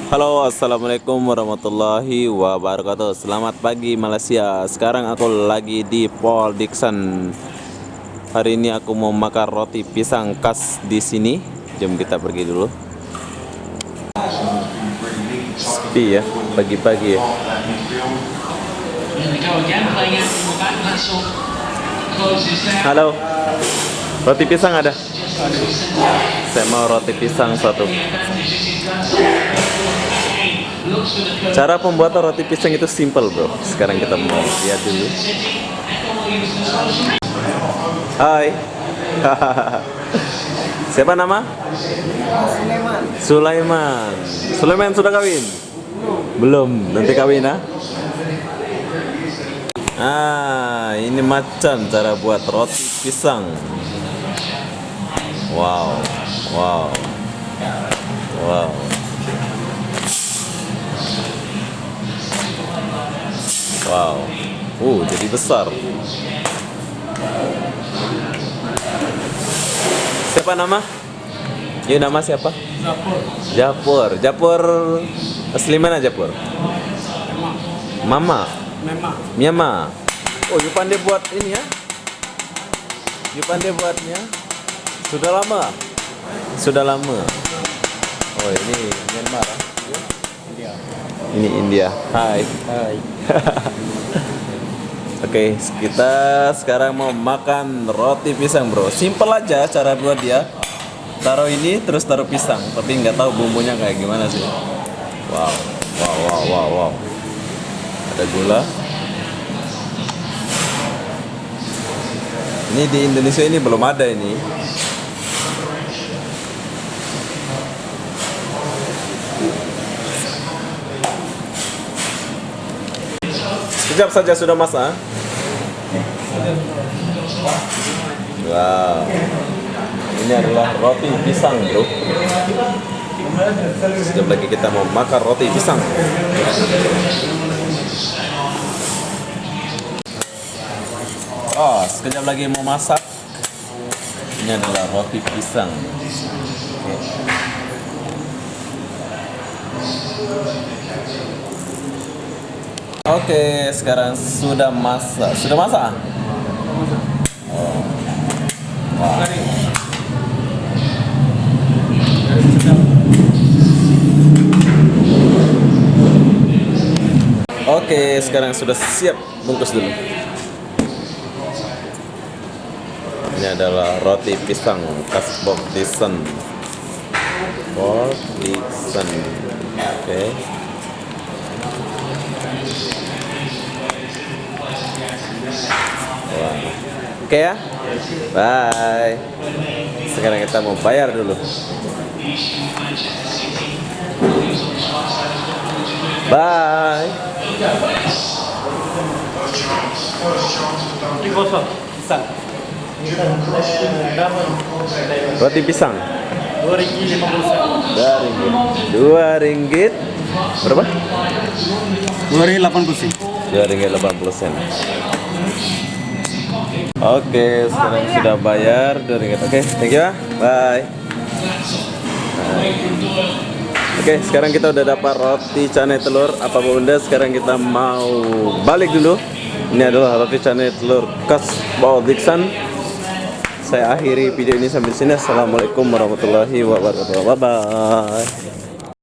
Halo, assalamualaikum warahmatullahi wabarakatuh. Selamat pagi Malaysia. Sekarang aku lagi di Paul Dickson. Hari ini aku mau makan roti pisang khas di sini. Jom kita pergi dulu. Sepi ya, pagi-pagi ya. Halo, roti pisang ada? Saya mau roti pisang satu. Cara pembuatan roti pisang itu simple bro. Sekarang kita mau lihat dulu. Hai. Siapa nama? Sulaiman. Sulaiman sudah kawin? Belum. Nanti kawin ah? Ini macam cara buat roti pisang. Wow. Wow. Wow. Wow. Jadi besar. Siapa nama? Ya, nama siapa? Japur. Japur asli mana Japur? Mama. Myanmar. Oh, you pandai buat ini ya? You pandai buatnya? Sudah lama? Sudah lama. Oh, ini Myanmar. India. Ini India. Hai. Oke, kita sekarang mau makan roti pisang bro. Simple aja cara buat dia. Taruh ini terus taruh pisang. Tapi nggak tahu bumbunya kayak gimana sih. Wow. Ada gula. Ini di Indonesia ini belum ada ini. Sekejap saja sudah masak. Wow. Ini adalah roti pisang bro. Sekejap lagi kita mau makan roti pisang. Sekejap lagi mau masak. Ini adalah roti pisang. Oke, sekarang sudah masak. Sudah masak? Oh. Wow. Oke, sekarang sudah siap. Bungkus dulu. Ini adalah roti pisang khas Paul Dickson. Paul Dickson. Oke. Oke ya. Bye. Sekarang kita mau bayar dulu. Bye. Roti pisang Rp2.50. Berapa? Rp2.80. Oke, sekarang sudah bayar Rp2. Oke, thank you ya. Bye. Oke, sekarang kita udah dapat roti canai telur apa bunda. Sekarang kita mau balik dulu. Ini adalah roti canai telur khas Paul Dickson. Saya akhiri video ini sampai sini. Assalamualaikum warahmatullahi wabarakatuh. Bye bye.